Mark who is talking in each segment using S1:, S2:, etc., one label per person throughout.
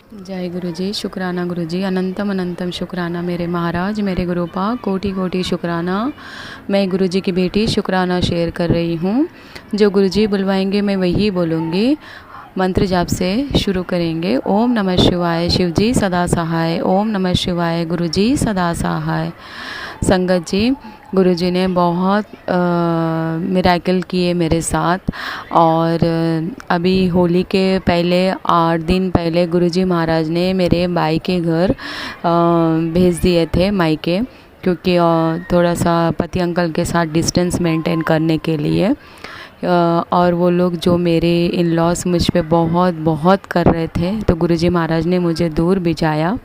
S1: जय गुरु जी, शुक्राना गुरु जी, अनंतम अनंतम शुक्राना मेरे महाराज, मेरे गुरुपा, कोटि कोटि शुक्राना। मैं गुरु जी की बेटी शुक्राना शेयर कर रही हूँ। जो गुरु जी बुलवाएंगे मैं वही बोलूँगी। मंत्र जाप से शुरू करेंगे। ओम नमः शिवाय, शिव जी सदा सहाय। ओम नमः शिवाय, गुरु जी सदा सहाय। संगत जी, गुरुजी ने बहुत मिरेकल किए मेरे साथ। और अभी होली के पहले 8 दिन पहले गुरुजी महाराज ने मेरे भाई के घर भेज दिए थे मायके, क्योंकि थोड़ा सा पति अंकल के साथ डिस्टेंस मेंटेन करने के लिए। और वो लोग जो मेरे इन लॉस मुझ पे बहुत बहुत कर रहे थे, तो गुरुजी महाराज ने मुझे दूर भिजाया।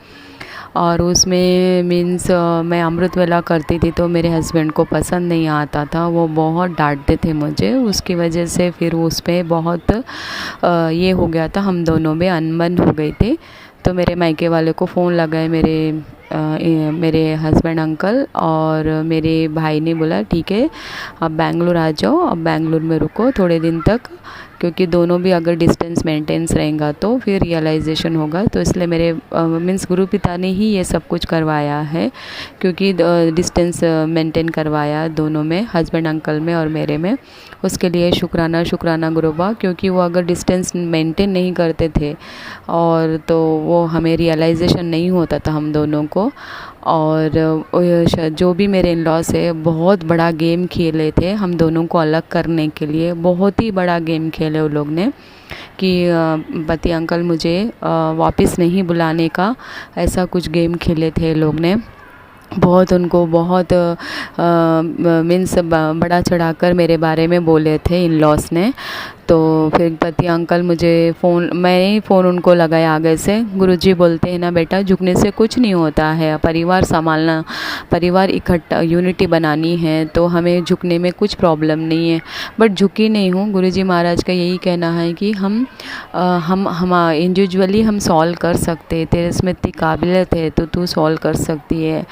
S1: और उसमें मीन्स मैं अमृत वेला करती थी तो मेरे हस्बैंड को पसंद नहीं आता था, वो बहुत डांटते थे मुझे। उसकी वजह से फिर उस पर बहुत ये हो गया था, हम दोनों में अनबन हो गई थी। तो मेरे मायके वाले को फ़ोन लगाए मेरे हस्बैंड अंकल, और मेरे भाई ने बोला ठीक है आप बेंगलुरु आ जाओ, अब बेंगलुरु में रुको थोड़े दिन तक, क्योंकि दोनों भी अगर डिस्टेंस मेंटेन्स रहेगा तो फिर रियलाइजेशन होगा। तो इसलिए मेरे मीन्स गुरु पिता ने ही ये सब कुछ करवाया है, क्योंकि डिस्टेंस मेंटेन करवाया दोनों में, हस्बैंड अंकल में और मेरे में। उसके लिए शुक्राना शुक्राना गुरुबा, क्योंकि वो अगर डिस्टेंस मेंटेन नहीं करते थे और तो वो हमें रियलाइजेशन नहीं होता था हम दोनों को। और जो भी मेरे इन लॉस है बहुत बड़ा गेम खेले थे हम दोनों को अलग करने के लिए, बहुत ही बड़ा गेम खेले वो लोग ने, कि पति अंकल मुझे वापस नहीं बुलाने का, ऐसा कुछ गेम खेले थे लोग ने। बहुत उनको बहुत मीन्स बड़ा चढ़ाकर मेरे बारे में बोले थे इन लॉस ने। तो फिर पति अंकल मुझे मैंने ही फ़ोन उनको लगाया आगे से। गुरुजी बोलते हैं ना बेटा, झुकने से कुछ नहीं होता है, परिवार संभालना, परिवार इकट्ठा यूनिटी बनानी है, तो हमें झुकने में कुछ प्रॉब्लम नहीं है। बट झुकी नहीं हूँ। गुरुजी महाराज का यही कहना है कि हम इंडिविजुअली हम सॉल्व कर सकते, तेरे इसमें इतनी काबिलियत है तो तू सॉल्व कर सकती है।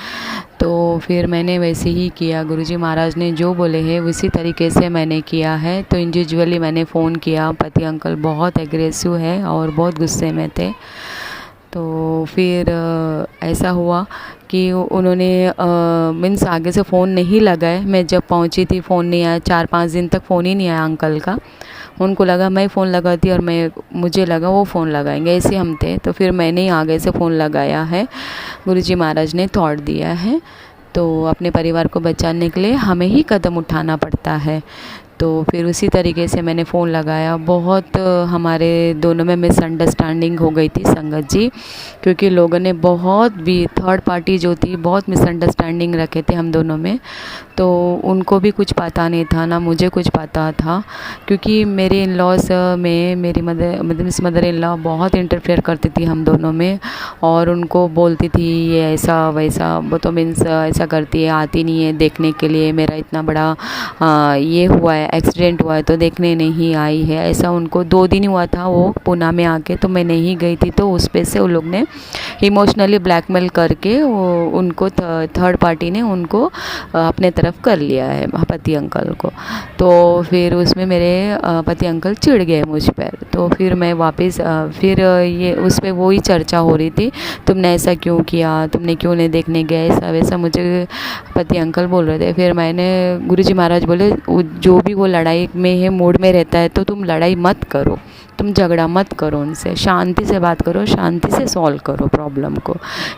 S1: तो फिर मैंने वैसे ही किया, गुरुजी महाराज ने जो बोले हैं उसी तरीके से मैंने किया है। तो इंडिविजुअली मैंने फ़ोन किया। पति अंकल बहुत एग्रेसिव है और बहुत गुस्से में थे। तो फिर ऐसा हुआ कि उन्होंने मीन्स आगे से फ़ोन नहीं लगाए। मैं जब पहुंची थी फ़ोन नहीं आया, 4-5 दिन तक फ़ोन ही नहीं आया अंकल का। उनको लगा मैं फ़ोन लगाती और मुझे लगा वो फ़ोन लगाएंगे, ऐसे हम थे। तो फिर मैंने ही आगे से फ़ोन लगाया है। गुरुजी महाराज ने थॉट दिया है, तो अपने परिवार को बचाने के लिए हमें ही कदम उठाना पड़ता है। तो फिर उसी तरीके से मैंने फ़ोन लगाया। बहुत हमारे दोनों में मिसअंडरस्टैंडिंग हो गई थी संगत जी, क्योंकि लोगों ने बहुत भी थर्ड पार्टी जो थी बहुत मिसअंडरस्टैंडिंग रखे थे हम दोनों में। तो उनको भी कुछ पता नहीं था, ना मुझे कुछ पता था, क्योंकि मेरे इन लॉस में मेरी मदर इन लॉ बहुत इंटरफेयर करती थी हम दोनों में। और उनको बोलती थी ये ऐसा वैसा, वो तो मीन्स ऐसा करती है, आती नहीं है देखने के लिए, मेरा इतना बड़ा ये हुआ है, एक्सीडेंट हुआ है तो देखने नहीं आई है। ऐसा उनको 2 दिन हुआ था वो पूना में आके, तो मैं नहीं गई थी। तो उस पे से वो लोग ने इमोशनली ब्लैकमेल करके उनको थर्ड पार्टी ने उनको अपने तरफ कर लिया है, पति अंकल को। तो फिर उसमें मेरे पति अंकल चिढ़ गए मुझ पर। तो फिर मैं वापस फिर ये उस पर वही चर्चा हो रही थी, तुमने ऐसा क्यों किया, तुमने क्यों नहीं देखने गए, ऐसा वैसा मुझे पति अंकल बोल रहे थे। फिर मैंने गुरुजी महाराज बोले जो भी वो लड़ाई में है मूड में रहता है तो तुम लड़ाई मत करो, तुम झगड़ा मत करो, उनसे शांति से बात करो, शांति से सॉल्व करो प्रॉब्लम को।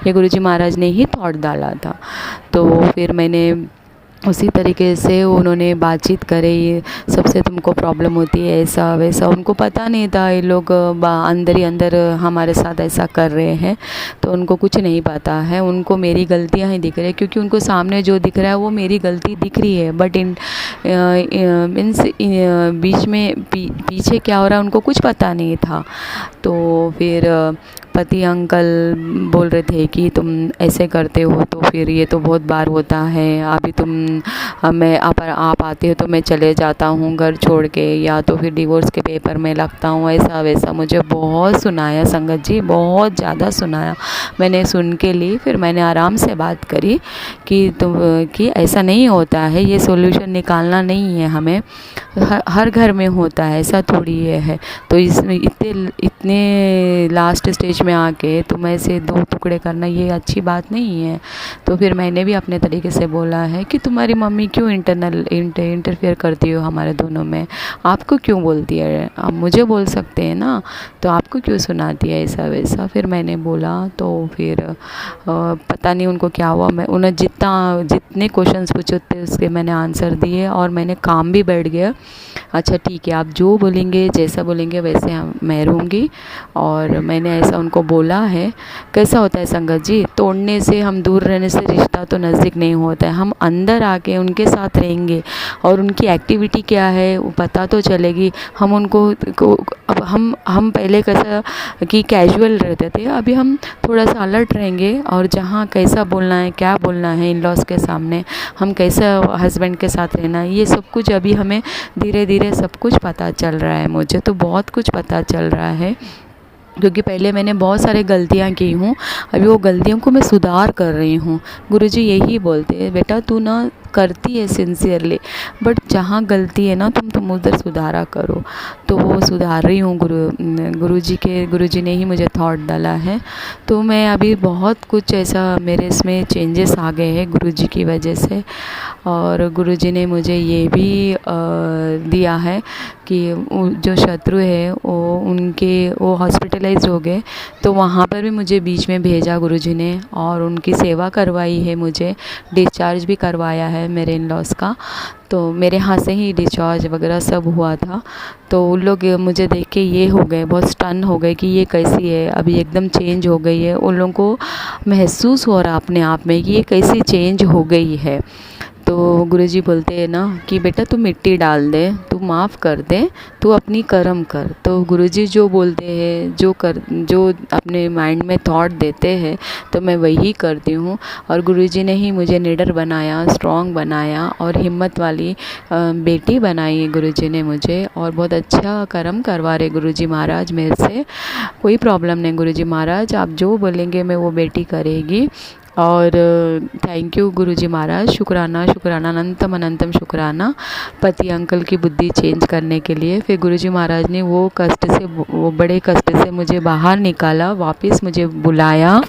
S1: ये गुरुजी महाराज ने ही थॉट डाला था। तो फिर मैंने उसी तरीके से उन्होंने बातचीत करी, सबसे तुमको प्रॉब्लम होती है ऐसा वैसा। उनको पता नहीं था ये लोग अंदर ही अंदर हमारे साथ ऐसा कर रहे हैं, तो उनको कुछ नहीं पता है। उनको मेरी गलतियां ही दिख रही है, क्योंकि उनको सामने जो दिख रहा है वो मेरी गलती दिख रही है, बट मीन्स बीच में पीछे क्या हो रहा है उनको कुछ पता नहीं था। तो फिर पति अंकल बोल रहे थे कि तुम ऐसे करते हो तो फिर ये तो बहुत बार होता है, अभी आप आते हो तो मैं चले जाता हूँ घर छोड़ के, या तो फिर डिवोर्स के पेपर में लगता हूँ, ऐसा वैसा मुझे बहुत सुनाया संगत जी, बहुत ज़्यादा सुनाया। मैंने सुन के ली, फिर मैंने आराम से बात करी कि ऐसा नहीं होता है, ये सॉल्यूशन निकालना नहीं है हमें, हर घर में होता है, ऐसा थोड़ी ये है। तो इसमें इतने लास्ट स्टेज बीच में आके तुम ऐसे दो टुकड़े करना ये अच्छी बात नहीं है। तो फिर मैंने भी अपने तरीके से बोला है कि तुम्हारी मम्मी क्यों इंटरफेयर करती हो हमारे दोनों में, आपको क्यों बोलती है, आप मुझे बोल सकते हैं ना, तो आपको क्यों सुनाती है ऐसा वैसा। फिर मैंने बोला तो फिर पता नहीं उनको क्या हुआ, मैं उन्हें जितने क्वेश्चंस पूछे थे उसके मैंने आंसर दिए और मैंने काम भी बैठ गया। अच्छा ठीक है, आप जो बोलेंगे जैसा बोलेंगे वैसे मैं रहूँगी। और मैंने ऐसा उनको बोला है। कैसा होता है संगत जी, तोड़ने से, हम दूर रहने से रिश्ता तो नज़दीक नहीं होता है, हम अंदर आके उनके साथ रहेंगे और उनकी एक्टिविटी क्या है वो पता तो चलेगी। हम उनको अब हम पहले कैसा कि कैजुअल रहते थे, अभी हम थोड़ा सा अलर्ट रहेंगे और जहाँ कैसा बोलना है, क्या बोलना है इन लॉज के सामने, हम कैसा हस्बैंड के साथ रहना है, ये सब कुछ अभी हमें धीरे धीरे सब कुछ पता चल रहा है। मुझे तो बहुत कुछ पता चल रहा है, क्योंकि पहले मैंने बहुत सारी गलतियाँ की हूँ, अभी वो गलतियों को मैं सुधार कर रही हूँ। गुरुजी यही बोलते हैं, बेटा तू ना करती है सिंसियरली, बट जहाँ गलती है ना तुम उधर सुधारा करो। तो वो सुधार रही हूँ। गुरुजी ने ही मुझे थॉट डाला है। तो मैं अभी बहुत कुछ ऐसा मेरे इसमें चेंजेस आ गए हैं गुरुजी की वजह से। और गुरुजी ने मुझे ये भी दिया है कि जो शत्रु है वो हॉस्पिटलाइज हो गए, तो वहाँ पर भी मुझे बीच में भेजा गुरुजी ने और उनकी सेवा करवाई है, मुझे डिस्चार्ज भी करवाया है मेरे इन लॉस का। तो मेरे हाथ से ही डिस्चार्ज वगैरह सब हुआ था। तो उन लोग मुझे देख के ये हो गए, बहुत स्टन हो गए कि ये कैसी है, अभी एकदम चेंज हो गई है। उन लोगों को महसूस हो रहा अपने आप में कि ये कैसी चेंज हो गई है। तो गुरुजी बोलते हैं ना कि बेटा तू मिट्टी डाल दे, तू माफ़ कर दे, तू अपनी कर्म कर। तो गुरुजी जो बोलते हैं, जो अपने माइंड में थॉट देते हैं, तो मैं वही करती हूँ। और गुरुजी ने ही मुझे निडर बनाया, स्ट्रॉन्ग बनाया और हिम्मत वाली बेटी बनाई है गुरुजी ने मुझे। और बहुत अच्छा कर्म करवा रहे गुरुजी महाराज मेरे से। कोई प्रॉब्लम नहीं गुरुजी महाराज, आप जो बोलेंगे मैं वो बेटी करेगी। और थैंक यू गुरुजी महाराज, शुक्राना शुक्राना अनंतम अनंतम शुक्राना पति अंकल की बुद्धि चेंज करने के लिए। फिर गुरुजी महाराज ने वो बड़े कष्ट से मुझे बाहर निकाला, वापस मुझे बुलाया।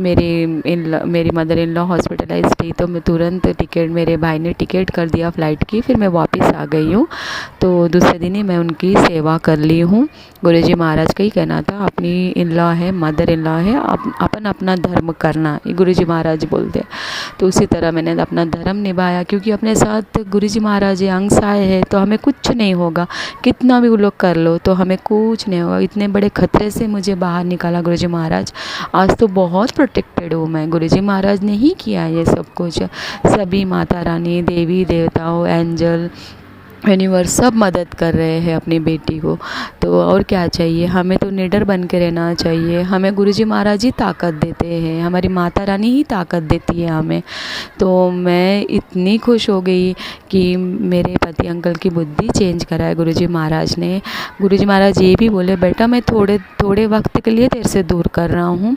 S1: मेरी मदर इन लॉ हॉस्पिटलाइज थी, तो मैं तुरंत मेरे भाई ने टिकट कर दिया फ़्लाइट की, फिर मैं वापस आ गई हूँ। तो दूसरे दिन ही मैं उनकी सेवा कर ली हूँ। गुरुजी महाराज का ही कहना था, अपनी इन लॉ है, मदर इन लॉ है, अपन अपना धर्म करना, ये गुरुजी महाराज बोलते। तो उसी तरह मैंने अपना धर्म निभाया, क्योंकि अपने साथ गुरुजी महाराज अंश आए हैं तो हमें कुछ नहीं होगा, कितना भी वो लोग कर लो तो हमें कुछ नहीं होगा। इतने बड़े खतरे से मुझे बाहर निकाला गुरुजी महाराज। आज तो बहुत प्रोटेक्टेड हूँ मैं, गुरुजी महाराज ने ही किया ये सब कुछ। सभी माता रानी, देवी देवताओं, एंजल, यूनिवर्स सब मदद कर रहे हैं अपनी बेटी को। तो और क्या चाहिए, हमें तो निडर बन के रहना चाहिए। हमें गुरुजी महाराज ही ताकत देते हैं, हमारी माता रानी ही ताकत देती है हमें। तो मैं इतनी खुश हो गई कि मेरे पति अंकल की बुद्धि चेंज करा है गुरुजी महाराज ने। गुरुजी महाराज ये भी बोले, बेटा मैं थोड़े वक्त के लिए तेरे से दूर कर रहा हूँ,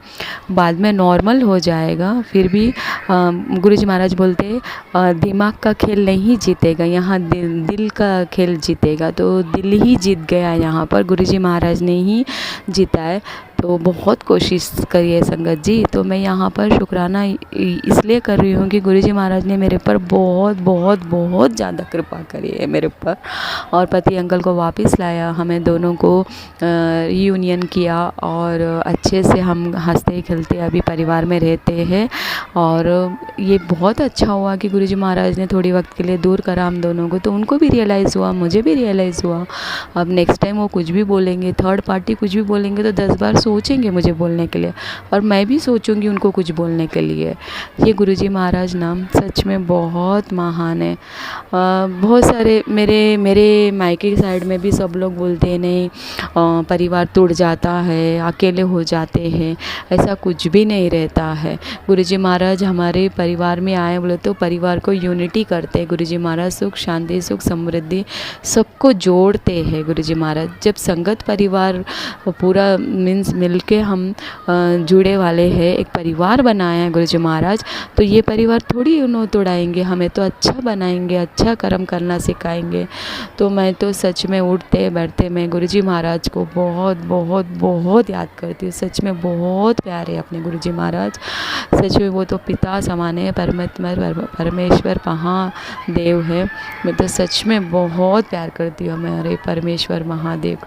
S1: बाद में नॉर्मल हो जाएगा। फिर भी गुरुजी महाराज बोलते दिमाग का खेल नहीं जीतेगा, यहाँ दिल का खेल जीतेगा। तो दिल ही जीत गया यहाँ पर, गुरुजी महाराज ने ही जीता है। तो बहुत कोशिश करिए संगत जी। तो मैं यहाँ पर शुक्राना इसलिए कर रही हूँ कि गुरुजी महाराज ने मेरे पर बहुत बहुत बहुत ज़्यादा कृपा करी है मेरे ऊपर, और पति अंकल को वापस लाया, हमें दोनों को रीयूनियन किया और अच्छे से हम हंसते खेलते अभी परिवार में रहते हैं। और ये बहुत अच्छा हुआ कि गुरुजी महाराज ने थोड़ी वक्त के लिए दूर करा हम दोनों को, तो उनको भी रियलाइज़ हुआ, मुझे भी रियलाइज़ हुआ। अब नेक्स्ट टाइम वो कुछ भी बोलेंगे, थर्ड पार्टी कुछ भी बोलेंगे तो 10 बार सोचेंगे मुझे बोलने के लिए, और मैं भी सोचूंगी उनको कुछ बोलने के लिए। ये गुरुजी महाराज नाम सच में बहुत महान है। बहुत सारे मेरे मायके की साइड में भी सब लोग बोलते हैं नहीं परिवार टूट जाता है, अकेले हो जाते हैं, ऐसा कुछ भी नहीं रहता है। गुरुजी महाराज हमारे परिवार में आए बोले तो परिवार को यूनिटी करते हैं। गुरुजी महाराज सुख शांति, सुख समृद्धि सबको जोड़ते हैं गुरुजी महाराज। जब संगत परिवार पूरा मीन्स मिलके हम जुड़े वाले हैं, एक परिवार बनाया है गुरुजी महाराज। तो ये परिवार थोड़ी उन्हों तोड़ाएंगे, हमें तो अच्छा बनाएंगे, अच्छा कर्म करना सिखाएंगे। तो मैं तो सच में उठते बैठते मैं गुरुजी महाराज को बहुत बहुत बहुत याद करती हूँ। सच में बहुत प्यारे अपने गुरुजी महाराज, सच में वो तो पिता समान है, परमात्मा परमेश्वर महादेव है। मैं तो सच में बहुत प्यार करती हूँ हमारे परमेश्वर Mahadev.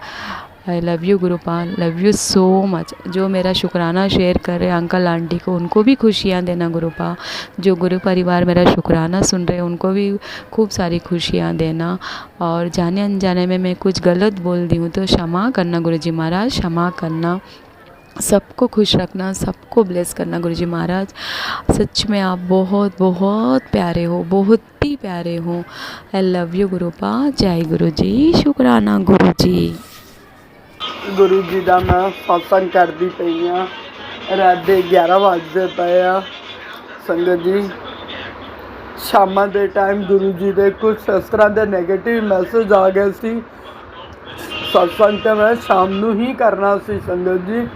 S1: I love you Gurupal, love you so much. जो मेरा शुक्राना शेयर कर रहे अंकल आंटी को, उनको भी खुशियाँ देना गुरुपा। जो गुरु परिवार मेरा शुक्राना सुन रहे हैं उनको भी खूब सारी खुशियाँ देना। और जाने अनजाने में मैं कुछ गलत बोल दी हूँ तो क्षमा करना गुरुजी महाराज, क्षमा करना। सबको खुश रखना, सबको ब्लेस करना गुरुजी महाराज। सच में आप बहुत बहुत प्यारे हो, बहुत ही प्यारे हो। I love you गुरुपा। जय गुरुजी, शुक्राना गुरुजी।
S2: गुरु जी का मैं सत्संग करती पई हाँ। रात के 11 वजते पे आ। संगत जी शाम के टाइम गुरु जी के कुछ इस तरह के नैगेटिव मैसेज आ गए सी। सत्संग तो मैं शाम नू ही करना सी संगत जी।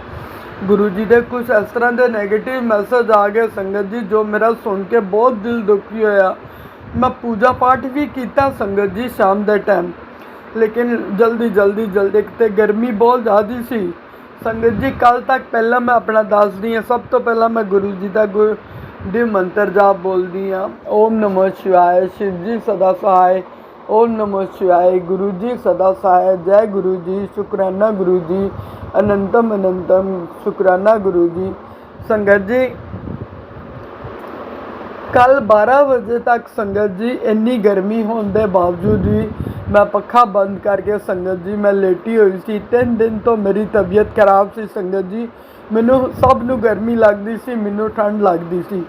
S2: गुरु जी के कुछ इस तरह के नैगेटिव मैसेज आ गए संगत जी, जो मेरा सुन के बहुत दिल दुखी होया। मैं पूजा पाठ भी किया संगत जी शाम के टाइम, लेकिन जल्दी ते गर्मी बहुत ज़्यादा सी संगत जी। कल तक पहला मैं अपना दस दी हाँ। सब तो पहला मैं गुरु जी का गुरु मंत्र जाप बोलती हाँ। ओम नमो शिवाय, शिव जी सदा सहाय। ओम नमो शिवाय, गुरु जी सदा सहाय। जय गुरु जी, शुक्राना गुरु जी, अनंतम अनंतम शुक्राना गुरु जी। संगत जी कल 12 बजे तक संगत जी इन्नी गर्मी होने के बावजूद भी मैं पखा बंद करके संगत जी मैं लेटी हुई सी। 3 दिन तो मेरी तबीयत खराब सी संगत जी। मैनू सब नू गर्मी लगती सी, मैनू ठंड लगती सी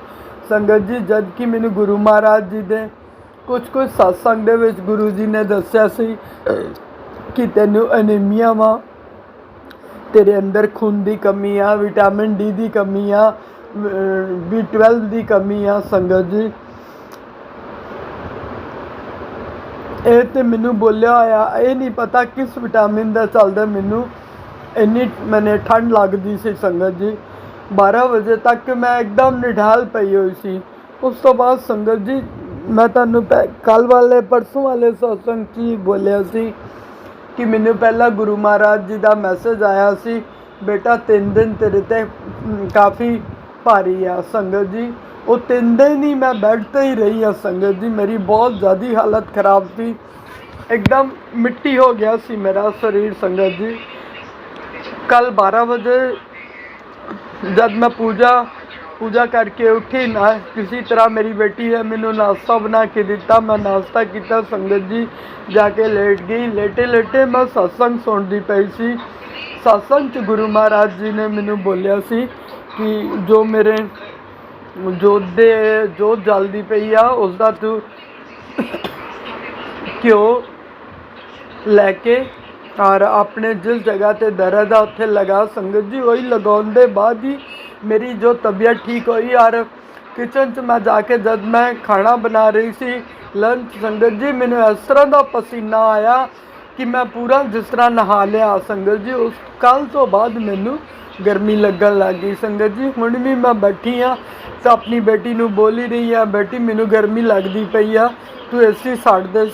S2: संगत जी। जद कि मैनू गुरु महाराज जी दे कुछ सत्संग दे विच गुरु जी ने दस्या सी कि तैनू अनीमिया वा, तेरे अंदर खून की कमी आ, विटामिन डी की कमी आ, B12 की कमी आ संगत जी। ये तो मैनू बोलिया होया, ये नहीं पता किस विटामिन का चलता मैनू इन्नी मैंने ठंड लगती सी संगत जी। 12 बजे तक मैं एकदम निढाल पई हुई सी। उस तो बाद संगत जी मैं तुहानू कल वाले परसों वाले सत्संग च बोलिया सी कि मैनू पहला गुरु महाराज जी का मैसेज आया सी, बेटा 3 दिन तेरे ते काफ़ी भारी आ संगत जी। वो 3 दिन ही मैं बेड ते ही रही हाँ संगत जी। मेरी बहुत ज़्यादा हालत ख़राब थी, एकदम मिट्टी हो गया सी मेरा शरीर संगत जी। कल 12 बजे जब मैं पूजा करके उठी ना, किसी तरह मेरी बेटी ने मैनू नाश्ता बना के दिता। मैं नाश्ता किया संगत जी, जाके लेट गई। लेटे लेटे मैं सत्संग सुनती पई सी। सत्संग च गुरु महाराज जी ने मैनू बोलिया सी कि जो मेरे जोत जलदी पई आ उसका तू घ्यो लैके और अपने जिस जगह ते दर्द आ उत्थे लगा संगत जी। वही लगाने के बाद ही मेरी जो तबीयत ठीक हुई। और किचन च मैं जाके जब मैं खाना बना रही सी लंच संगत जी, मैंने इस तरह का पसीना आया कि मैं पूरा जिस तरह नहा लिया संगत जी। उस कल तो बाद मैनू गर्मी लगन लग गई संगत जी। हुण भी मैं बैठी हाँ तो अपनी बेटी नू बोल ही रही हाँ, बेटी मैनू गर्मी लगती पई आ, तू AC छड्ड दे।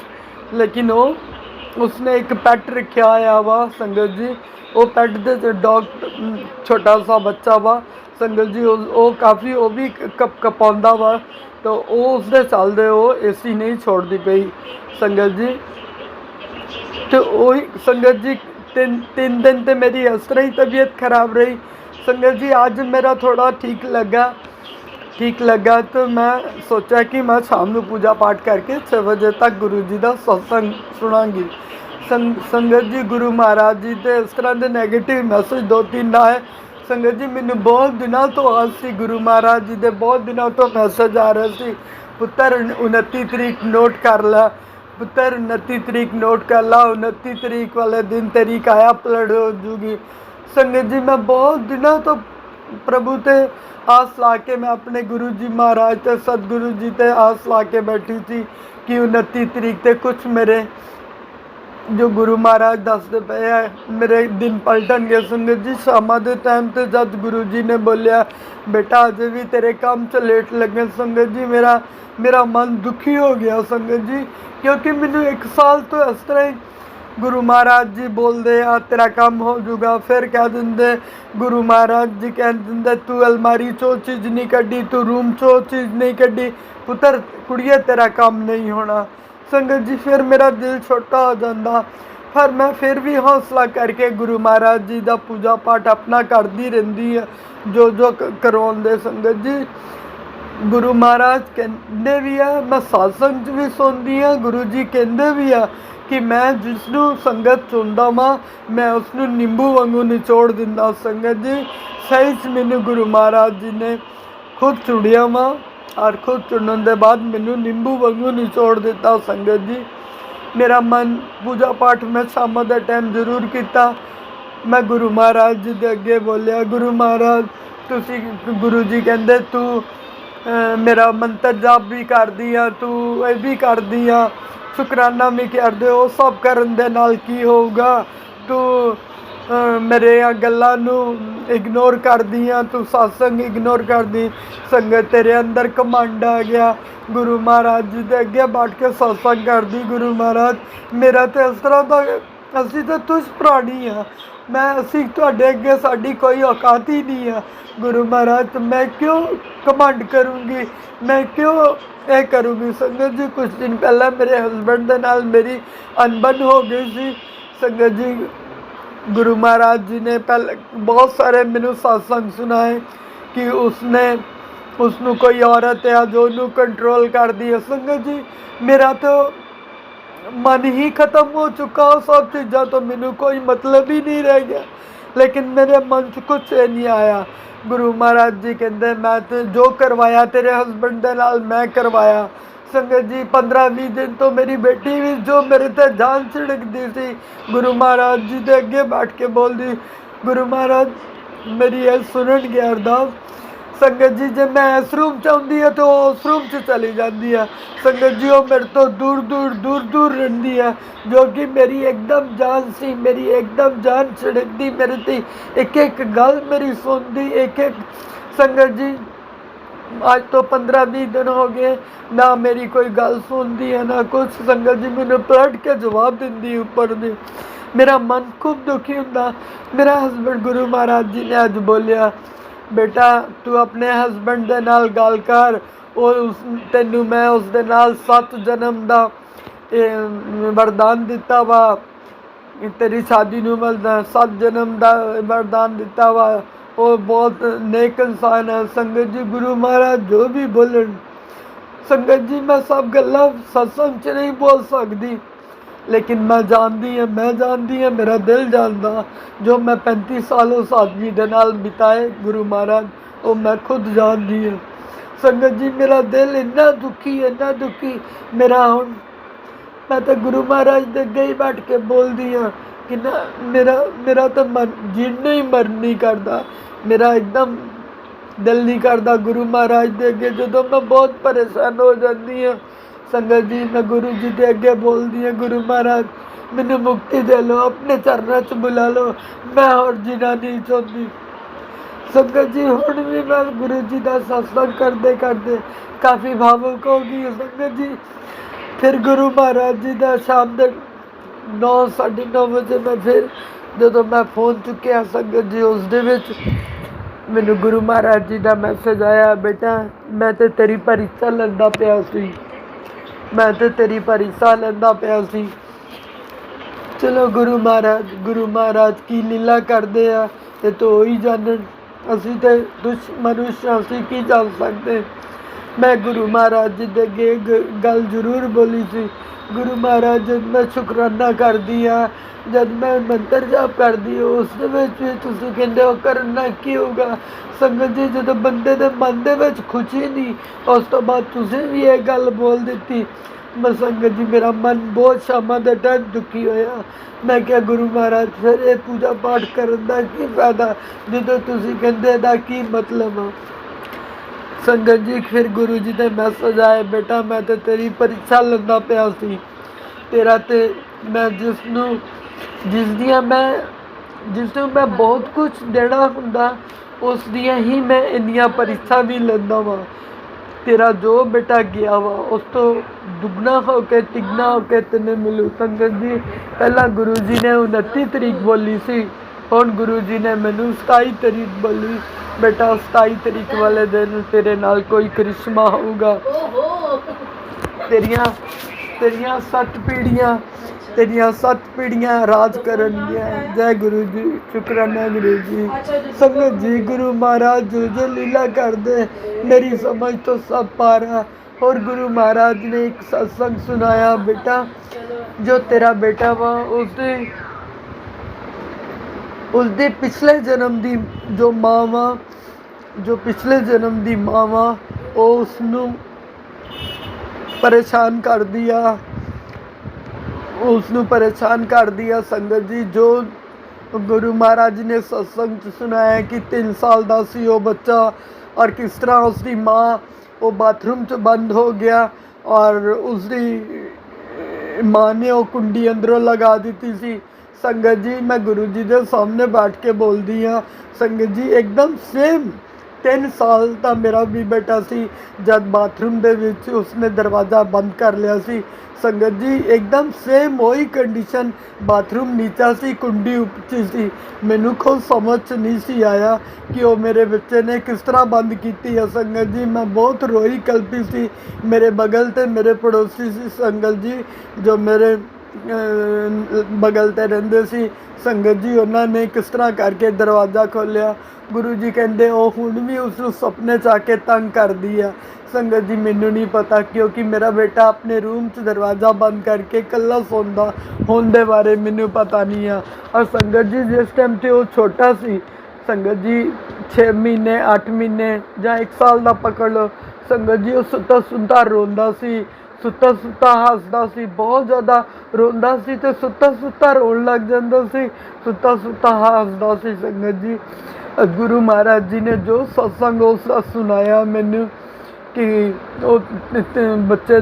S2: लेकिन उसने एक पैट रखा हुआ वा संगत जी। वो पैट दे डॉग छोटा सा बच्चा वा संगत जी। वो काफ़ी वो भी कपाउंदा वा, तो उसके चलते वो AC नहीं छोड़ती पई संगत जी। तो वही संगत जी 3 दिन तो मेरी इस तरह ही तबीयत खराब रही संगत जी। आज मेरा थोड़ा ठीक लगा तो मैं सोचा कि मैं शाम को पूजा पाठ करके 6 बजे तक गुरु जी का सत्संग सुनांगी संगत जी। गुरु महाराज जी के इस तरह के नैगेटिव मैसेज 2-3 आए संगत जी। मैनू बहुत दिनों तो आज सी गुरु महाराज जी के बहुत दिनों तो मैसेज आ रहे सी, पुत्र 29 तरीक नोट कर ला, पुत्र 29 तरीक नोट कर ला, 29 तरीक वाले दिन तेरी काया पलट हो जूगी संगत जी। मैं बहुत दिनों तो प्रभु ते आस ला के मैं अपने गुरु जी महाराज ते सतगुरु जी ते आस ला के बैठी थी कि 29 तरीक ते कुछ मेरे जो गुरु महाराज दसदे पे है मेरे दिन पलटनगे संगत जी। शामा के टाइम ते जब गुरु जी ने बोलिया बेटा अजे भी तेरे काम च लेट लगे संगत जी, मेरा मन दुखी हो गया संगत जी, क्योंकि मैनू 1 साल तो इस तरह ही गुरु महाराज जी बोलते आ तेरा काम हो जूगा, फिर कह देंगे गुरु महाराज जी कह देंगे तू अलमारी चो चीज़ नहीं कड्डी, तू रूम चो चीज़ नहीं कड्डी, पुत्र कुड़िए तेरा काम नहीं होना। संगत जी फिर मेरा दिल छोटा हो जाता, पर मैं फिर भी हौसला करके गुरु महाराज जी का पूजा पाठ अपना करती रही है जो करवाते संगत जी। गुरु महाराज कहते भी है, मैं सत्संग भी सुनती हाँ, गुरु जी कहते भी है कि मैं जिसनों संगत चुनता वा मैं उसनों नींबू वांगू निचोड़ दिंदा संगत जी। सही च मैनू गुरु महाराज जी ने खुद चुनिया वा और खुद चुनने के बाद मैनू नींबू वांगू निचोड़ दिता संगत जी। मेरा मन पूजा पाठ मैं शाम के टाइम जरूर किया। मैं गुरु महाराज जी के अगे बोलिया गुरु महाराज तुसी, गुरु जी कहते तू मेरा मंत्र जाप भी कर दिया, तू ये भी कर दिया, शुकराना भी कर दे, वो सब करन दे नाल की होगा, तू मेरे गल्लां नू इग्नोर कर दिया, तू सत्संग इग्नोर कर दी, संगत तेरे अंदर कमांड आ गया। गुरु महाराज जी के अगे बैठ के सत्संग कर दी। गुरु महाराज मेरा तो इस तरह का असी तो तुझ प्राणी हाँ, मैं असी तुहाडे अगे साडी कोई औकात ही नहीं है गुरु महाराज, तो मैं क्यों कमांड करूँगी, मैं क्यों ये करूँगी। संगत जी कुछ दिन पहले मेरे हस्बैंड के नाल मेरी अनबन हो गई सी संगत जी। गुरु महाराज जी ने पहले बहुत सारे मैनू सत्संग सुनाए कि उसनों कोई औरत है जो उन्होंने कंट्रोल कर दी है। संगत जी मेरा तो मन ही खत्म हो चुका, सब चीज़ों तो मैनू कोई मतलब ही नहीं रह गया, लेकिन मेरे मन च कुछ नहीं आया। गुरु महाराज जी कहते मैं तो जो करवाया तेरे हस्बैंड के नाल मैं करवाया। संगत जी 15-20 दिन तो मेरी बेटी भी जो मेरे ते जान छिड़कती सी गुरु महाराज जी के अगे बैठ के बोल दी गुरु महाराज मेरी ये सुनन गया अरदास। संगत जी जब मैं इस रूम च आउंदी है तो उस रूम च चली जाती है। संगत जी वो मेरे तो दूर दूर रहिंदी है, जो कि मेरी एकदम जान सी, मेरी एकदम जान छिड़कती, मेरे ते एक एक गल मेरी सुनती, एक एक। संगत जी आज तो 15-20 दिन हो गए ना मेरी कोई गल सुनती है ना कुछ। संगत जी मैंने पलट के जवाब दिंदी ऊपर दी, मेरा मन खूब दुखी हुंदा। मेरा हस्बैंड गुरु महाराज जी ने अज बोलिया बेटा तू अपने हस्बैंड के नाल गल कर, तेनू मैं उस दे नाल 7 जन्म का वरदान दिता वा, तेरी शादी नू मैं 7 जन्म का वरदान दिता वा, वो बहुत नेक इंसान है। संगत जी गुरु महाराज जो भी बोलन, संगत जी मैं सब गल्लां सत्संग च नहीं बोल सकती, लेकिन मैं जानती है मेरा दिल जानता जो मैं 35 साल उस आदमी के नाल बिताए गुरु महाराज वो मैं खुद जानती है। संगत जी मेरा दिल इन्ना दुखी मेरा हुण मैं तो गुरु महाराज के अगे ही बैठ के बोलती हाँ कि ना मेरा तो मन जीने ही मन नहीं करता, मेरा एकदम दिल नहीं करता गुरु महाराज के अगे जो मैं बहुत परेशान हो जाती हाँ। संगत जी मैं गुरु जी के अगे बोलती हाँ गुरु महाराज मैनू मुक्ति दे लो, अपने चरणों च बुला लो, मैं और जीना नहीं चाहती। संगत जी हुण भी मैं गुरु जी का सत्संग करते करते काफ़ी भावुक हो गई। संगत जी फिर गुरु महाराज जी का शाम के 9-9:30 बजे मैं फिर जो मैं फोन चुकिया संगत जी उस दे विच मैनू गुरु महाराज जी का मैसेज आया बेटा मैं तो तेरी परीक्षा लैंदा पिया सी, मैं तो तेरी परीक्षा लैंदा पिया सी। चलो गुरु महाराज की लीला करते हैं ये तो ही जानन, असी तो मनुष्य असी की जान सकते। मैं गुरु महाराज जी के अगे गल जरूर बोली सी, गुरु महाराज जब मैं शुकराना कर दिया, जब मैं मंत्र जाप कर दी उस तुसीं कहंदे हो करना की होगा। संगत जी जो बंदे के मन के खुशी नहीं उस तो बाद तुसीं भी ये गल बोल दी। मैं संगत जी मेरा मन बहुत शामा के टाइम दुखी होया। मैं क्या गुरु महाराज फिर ये पूजा पाठ करन दा की फायदा जो तुसीं कहंदे दा की मतलब है। संगत जी फिर गुरु जी ने मैसेज आए बेटा मैं तो तेरी परीक्षा लैंदा पिया सी, तेरा तो ਮੈਂ ਜਿਸ ਦੀਆਂ ਮੈਂ ਜਿਸ ਨੂੰ ਮੈਂ ਬਹੁਤ ਕੁਛ ਦੇਣਾ ਹੁੰਦਾ, ਉਸ ਦੀਆਂ ਹੀ ਮੈਂ ਇੰਨੀਆਂ ਪਰੀਖਾ ਵੀ ਲੈਂਦਾ ਵਾਂ। ਤੇਰਾ ਜੋ ਬੇਟਾ ਗਿਆ ਵਾ ਉਸ ਤੋਂ ਦੁੱਗਣਾ ਹੋ ਕੇ ਤਿੱਗਣਾ ਹੋ ਕੇ ਤੈਨੂੰ ਮਿਲੂ। ਸੰਗਤ ਜੀ, ਪਹਿਲਾਂ ਗੁਰੂ ਜੀ ਨੇ 29 ਤਰੀਕ ਬੋਲੀ ਸੀ, ਹੁਣ ਗੁਰੂ ਜੀ ਨੇ ਮੈਨੂੰ 27 ਤਰੀਕ ਬੋਲੀ। ਬੇਟਾ 27 ਤਰੀਕ ਵਾਲੇ ਦਿਨ ਤੇਰੇ ਨਾਲ ਕੋਈ ਕਰਿਸ਼ਮਾ ਹੋਊਗਾ। ਤੇਰੀਆਂ ਤੇਰੀਆਂ 7 ਪੀੜ੍ਹੀਆਂ ਰਾਜ ਕਰਨਗੀਆਂ। ਜੈ ਗੁਰੂ ਜੀ, ਸ਼ੁਕਰਾਨਾ ਗੁਰੂ ਜੀ। ਸੰਗਤ ਜੀ, ਗੁਰੂ ਮਹਾਰਾਜ ਜੋ ਲੀਲਾ ਕਰਦੇ ਮੇਰੀ ਸਮਝ ਤੋਂ ਸਭ ਪਾਰਾ। और गुरु महाराज ने एक सत्संग सुनाया, बेटा जो तेरा बेटा वा उसके पिछले जन्म की जो माँ वा, जो पिछले जन्म की माँ वा, वो उसनू परेशान कर दिया, उसनू परेशान कर दिया। संगत जी, जो गुरु महाराज ने सत्संग सुनाया कि 3 साल का सी वो बच्चा, और किस तरह उसकी माँ वो बाथरूम च बंद हो गया और उसकी माँ ने वो कुंडी अंदरों लगा दी सी। संगत जी, मैं गुरु जी के सामने बैठ के बोलती हाँ। संगत जी, एकदम सेम 3 साल का मेरा भी बेटा सी जब बाथरूम दे विच उसने दरवाज़ा बंद कर लिया सी। संगत जी, एकदम सेम वही कंडीशन, बाथरूम नीचा सी कुंडी उच्ची सी। मैनू खुद समझ नहीं सी आया कि वो मेरे बच्चे ने किस तरह बंद की है। संगत जी, मैं बहुत रोई कल्पी सी। मेरे बगल ते मेरे पड़ोसी सी संगत जी, जो मेरे बगल ते रहिंदे सी। संगत जी, उन्होंने किस तरह करके दरवाज़ा खोलिया। गुरु जी कहते वो हुण भी उसनू सपने च आके तंग करदी आ। संगत जी, मैनू नहीं पता, क्योंकि मेरा बेटा अपने रूम च दरवाज़ा बंद करके कल्ला सौंदा, होने दे बारे मैनू पता नहीं आ। और संगत जी, जिस टाइम ते वो छोटा सी, संगत जी 6 महीने 8 महीने या 1 साल का पकड़ लो। संगत जी, वो सुता सुता रोंदा सी, सुता सुता हसदा सी, बहुत ज़्यादा रोंदा सी ते सुता सुता रोन लग जांदा सी, सुता सुता हसदा सी। संगत जी, गुरु महाराज जी ने जो सत्संग उसका सुनाया मैनू कि बच्चे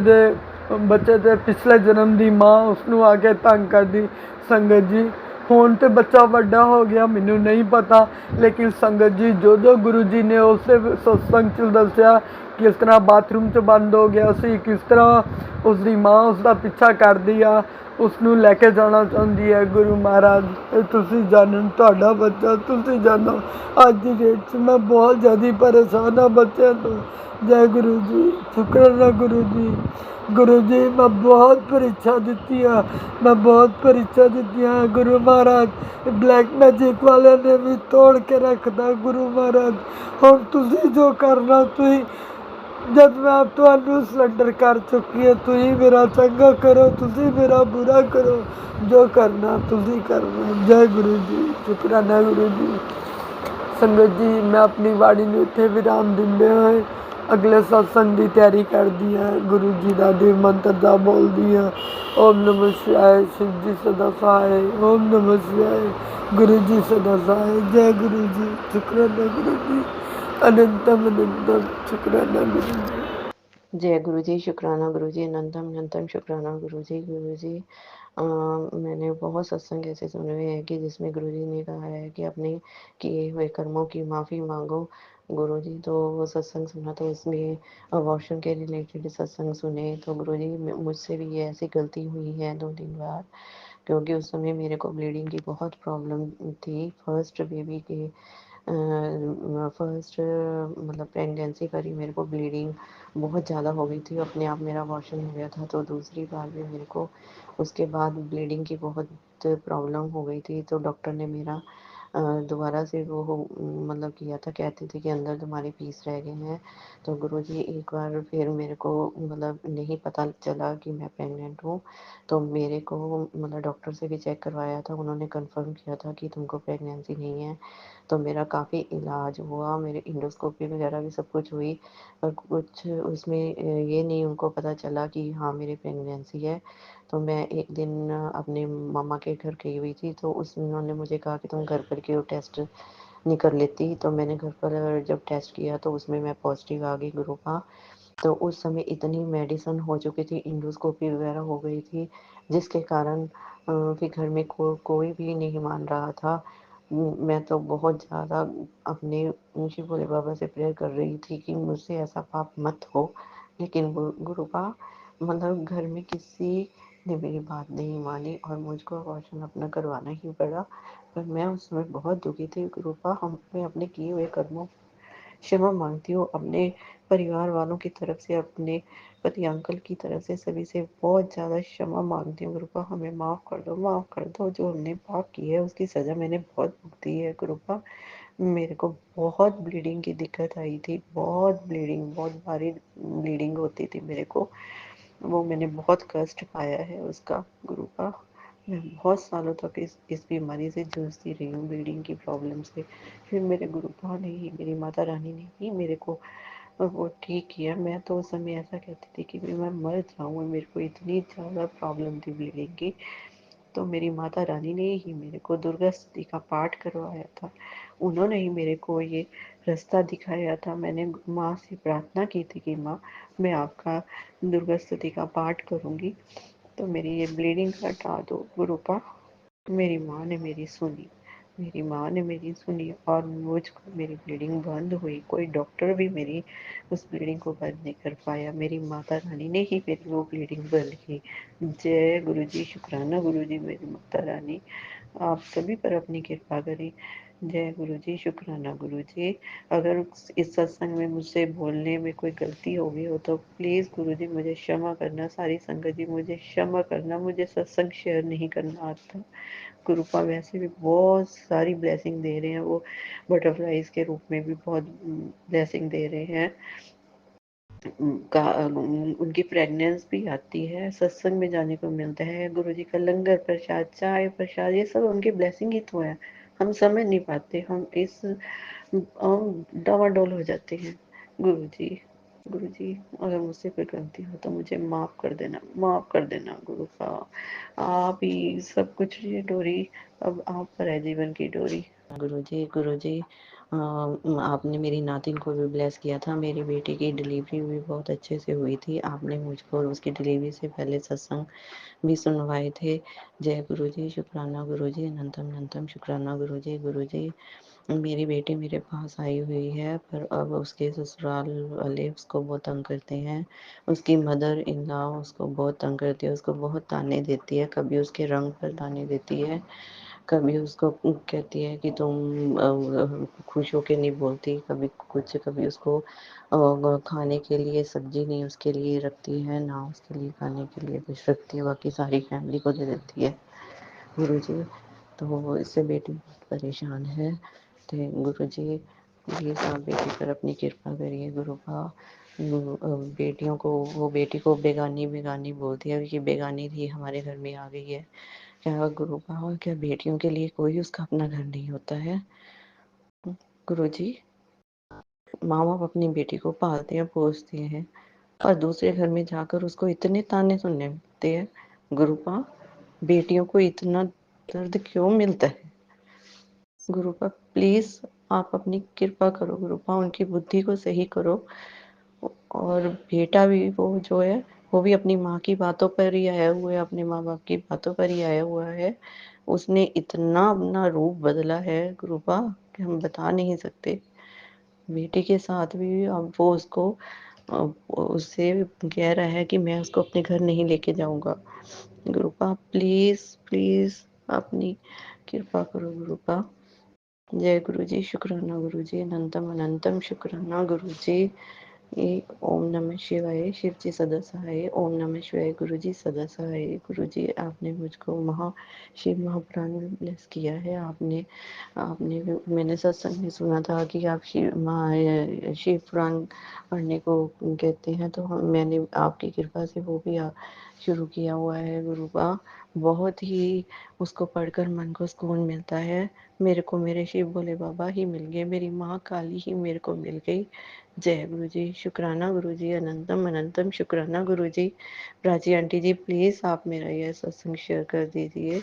S2: दे पिछले जन्म की माँ उसनू आके तंग कर दी। संगत जी, हुण तो बच्चा वड्डा हो गया, मैनू नहीं पता, लेकिन संगत जी, जो गुरु जी ने उस सत्संग च दस्या किस तरह बाथरूम च बंद हो गया सी, किस तरह उसकी माँ उसका पीछा कर दिया, उसनू लैके जाना चाहती है। गुरु महाराज, तुसी जानन, तुहाडा बच्चा तुसी जानो, अज की डेट च मैं बहुत ज़्यादा परेशान हाँ बच्चों तो। जय गुरु जी, शुक्राना गुरु जी। गुरु जी, मैं बहुत परीक्षा दी है, मैं बहुत परीक्षा दी है। गुरु महाराज, ब्लैक मैजिक वाले ने भी तोड़ के रखता। गुरु महाराज, हम तुसी जो करना, तुसी जब मैं तुहानू सरेंडर कर चुकी है, तुसी मेरा चंगा करो, तुसी मेरा बुरा करो, जो करना तुसी करना। जय गुरु जी, शुक्राना गुरु जी। संगत जी, मैं अपनी वाणी नूं इत्थे विराम दिंदे होए अगले सत्संग की तैयारी करदी हाँ। गुरु जी का देव मंत्र दा बोलदी हाँ। ओम नमः शिवाय, शिव जी सदा सहाय। ओम नमः शिवाय, गुरु जी सदा सहाय। जय गुरु जी, शुक्राना गुरु जी। अनंतम अनंतम शुक्राना गुरु जी।
S3: जय गुरु जी, शुक्राना गुरु जी, अनंतम अनंतम शुक्राना गुरु जी। गुरु जी, मैंने बहुत सत्संग ऐसे सुने हुए हैं कि जिसमें गुरु जी ने कहा है कि अपने किए हुए कर्मों की माफ़ी मांगो। गुरु जी, तो वो सत्संग सुना, तो उसमें अबॉर्शन के रिलेटेड सत्संग सुने, तो गुरु जी, मुझसे भी ये ऐसी गलती हुई है 2-3 बार, क्योंकि उस समय मेरे को ब्लीडिंग की बहुत प्रॉब्लम थी। फर्स्ट बेबी के फर्स्ट मतलब प्रेगनेंसी करी, मेरे को ब्लीडिंग बहुत ज़्यादा हो गई थी, अपने आप मेरा अबॉर्शन हो गया था। तो दूसरी बार भी मेरे को उसके बाद ब्लीडिंग की बहुत प्रॉब्लम हो गई थी, तो डॉक्टर ने मेरा दोबारा से वो मतलब किया था, कहते थे कि अंदर तुम्हारे पीस रह गए हैं। तो गुरुजी, एक बार फिर मेरे को मतलब नहीं पता चला कि मैं प्रेग्नेंट हूँ, तो मेरे को मतलब डॉक्टर से भी चेक करवाया था, उन्होंने कंफर्म किया था कि तुमको प्रेगनेंसी नहीं है। तो मेरा काफ़ी इलाज हुआ, मेरे इंडोस्कोपी वगैरह भी सब कुछ हुई, पर कुछ उसमें ये नहीं उनको पता चला कि हाँ मेरी प्रेगनेंसी है। तो मैं एक दिन अपने मामा के घर गई हुई थी, तो उन्होंने मुझे कहा कि तुम घर पर के वो टेस्ट नहीं कर लेती। तो मैंने घर पर जब टेस्ट किया तो उसमें मैं पॉजिटिव आ गई गुरु का। तो उस समय इतनी मेडिसिन हो चुकी थी, इंडोस्कोपी वगैरह हो गई थी, जिसके कारण फिर घर में कोई भी नहीं मान रहा था। मैं तो बहुत ज़्यादा अपने शिव भोले बाबा से प्रेयर कर रही थी कि मुझसे ऐसा पाप मत हो, लेकिन गुरुपा मतलब घर में किसी ने मेरी बात नहीं मानी और मुझको अबॉर्शन अपना करवाना ही पड़ा। पर मैं उसमें बहुत दुखी थी गुरुपा। मैं अपने किए हुए कर्मों क्षमा मांगती हूँ, अपने परिवार वालों की तरफ से, अपने पति अंकल की तरफ से, सभी से बहुत ज़्यादा क्षमा मांगती हूँ गुरुपा। हमें माफ़ कर दो, माफ़ कर दो। जो हमने पाप किया है उसकी सज़ा मैंने बहुत भुगती है गुरुपा। मेरे को बहुत ब्लीडिंग की दिक्कत आई थी, बहुत ब्लीडिंग, बहुत भारी ब्लीडिंग होती थी मेरे को। वो मैंने बहुत कष्ट पाया है उसका गुरुपा। मैं बहुत सालों तक इस बीमारी से जूझती रही हूँ, ब्लीडिंग की प्रॉब्लम से। फिर मेरे गुरुपा ने ही, मेरी माता रानी ने ही मेरे को वो ठीक किया। मैं तो उस समय ऐसा कहती थी कि मैं मर जाऊँ, मेरे को इतनी ज़्यादा प्रॉब्लम थी ब्लीडिंग की। तो मेरी माता रानी ने ही मेरे को दुर्गा स्तुति का पाठ करवाया था। उन्होंने ही मेरे को ये रास्ता दिखाया था। मैंने माँ से प्रार्थना की थी कि माँ, मैं आपका दुर्गा स्तुति का पाठ करूँगी तो मेरी ये ब्लीडिंग हटा दो गुरुपा। मेरी माँ ने मेरी सुनी, मेरी माँ ने मेरी सुनी और मुझको मेरी ब्लीडिंग बंद हुई। कोई डॉक्टर भी मेरी उस ब्लीडिंग को बंद नहीं कर पाया। मेरी माता रानी ने ही मेरी वो ब्लीडिंग बंद की। जय गुरु जी, शुक्राना गुरु जी, मेरी माता रानी आप सभी पर अपनी कृपा करें। जय गुरु जी, शुक्राना गुरु जी। अगर इस सत्संग में मुझसे बोलने में कोई गलती हो गई हो तो प्लीज़ गुरु जी मुझे क्षमा करना। सारी संगत जी मुझे क्षमा करना। मुझे सत्संग शेयर नहीं करना आता। गुरुपा वैसे भी बहुत सारी ब्लेसिंग दे रहे हैं, वो बटरफ्लाइज के रूप में भी बहुत ब्लेसिंग दे रहे हैं। उनकी प्रेगनेंस भी आती है, सत्संग में जाने को मिलता है, गुरु जी का लंगर प्रसाद, चाय प्रसाद, ये सब उनकी ब्लेसिंग ही तो है। हम समझ नहीं पाते, हम डावाडोल हो जाते हैं। गुरु जी, गुरु जी अगर मुझसे कोई गलती हो तो मुझे माफ़ कर देना, माफ़ कर देना गुरु का। आप ही सब कुछ, ये डोरी अब आप पर है, जीवन की डोरी। गुरु जी, गुरु जी आपने मेरी नातिन को भी ब्लेस किया था। मेरी बेटी की डिलीवरी भी बहुत अच्छे से हुई थी। आपने मुझको उसकी डिलीवरी से पहले सत्संग भी सुनवाए थे। जय गुरु जी, शुक्राना गुरु जी, अनंतम अनंतम शुक्राना गुरु जी। गुरु जी मेरी बेटी मेरे पास आई हुई है, पर अब उसके ससुराल वाले उसको बहुत तंग करते हैं। उसकी मदर इन लॉ उसको बहुत तंग करती है, उसको बहुत ताने देती है। कभी उसके रंग पर ताने देती है, कभी उसको कहती है कि तुम खुश होके नहीं बोलती, कभी कुछ, कभी उसको खाने के लिए सब्जी नहीं उसके लिए रखती है, ना उसके लिए खाने के लिए कुछ रखती है, बाकी सारी फैमिली को दे देती है गुरु जी। तो इससे बेटी बहुत परेशान है। तो गुरु जी प्लीज़ आप बेटी पर अपनी कृपा करिए गुरुपा। बेटियों को, वो बेटी को बेगानी बेगानी बोलती है कि बेगानी थी हमारे घर में आ गई है। क्या गुरुपा, क्या बेटियों के लिए कोई उसका अपना घर नहीं होता है? गुरु जी माँ बाप अपनी बेटी को पालते हैं, पोसते हैं और दूसरे घर में जाकर उसको इतने ताने सुनने मिलते हैं। गुरुपा बेटियों को इतना दर्द क्यों मिलता है? गुरुपा प्लीज आप अपनी कृपा करो गुरुपा, उनकी बुद्धि को सही करो। और बेटा भी वो जो है, वो भी अपनी माँ की बातों पर ही आया हुआ है, अपने माँ बाप की बातों पर ही आया हुआ है। उसने इतना अपना रूप बदला है गुरुपा कि हम बता नहीं सकते। बेटी के साथ भी अब वो उसको उससे कह रहा है कि मैं उसको अपने घर नहीं लेके जाऊंगा। गुरुपा प्लीज प्लीज अपनी कृपा करो गुरुपा। जय गुरु जी, शुक्राना गुरु जी, अनंतम अनंतम शुक्राना गुरु जी। ओम नमः शिवाय, शिव जी सदा सहाय। ओम नमः शिवाय, गुरु जी सदा सहाय। गुरु जी आपने मुझको शिव महापुराण में ब्लेस किया है। आपने आपने मैंने सत्संग में सुना था कि आप शिव पुराण पढ़ने को कहते हैं, तो मैंने आपकी कृपा से वो भी शुरू किया हुआ है गुरुपा। बहुत ही उसको पढ़कर मन को सुकून मिलता है। मेरे को मेरे शिव भोले बाबा ही मिल गए, मेरी माँ काली ही मेरे को मिल गई। जय गुरु जी, शुक्राना गुरु जी, अनंतम अनंतम शुक्राना गुरु जी। प्राची आंटी जी प्लीज़ आप मेरा यह सत्संग शेयर कर दीजिए।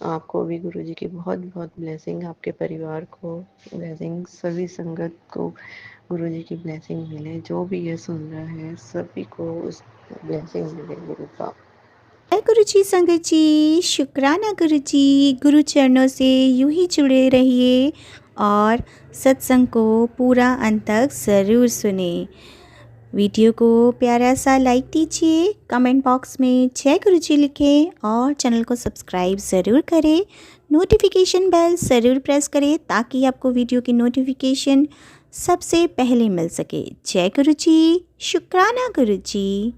S3: आपको भी गुरु जी की बहुत बहुत ब्लेसिंग, आपके परिवार को ब्लेसिंग, सभी संगत को गुरु जी की ब्लेसिंग मिले। जो भी ये सुन रहा है सभी को उस ब्लेसिंग मिले गुरु का।
S4: जय गुरु जी संगत जी, शुक्राना गुरु जी। गुरु चरणों से यूं ही जुड़े रहिए और सत्संग को पूरा अंत तक ज़रूर सुने। वीडियो को प्यारा सा लाइक दीजिए, कमेंट बॉक्स में जय गुरु जी लिखें और चैनल को सब्सक्राइब ज़रूर करें। नोटिफिकेशन बेल ज़रूर प्रेस करें ताकि आपको वीडियो की नोटिफिकेशन सबसे पहले मिल सके। जय गुरु जी, शुक्राना गुरु जी।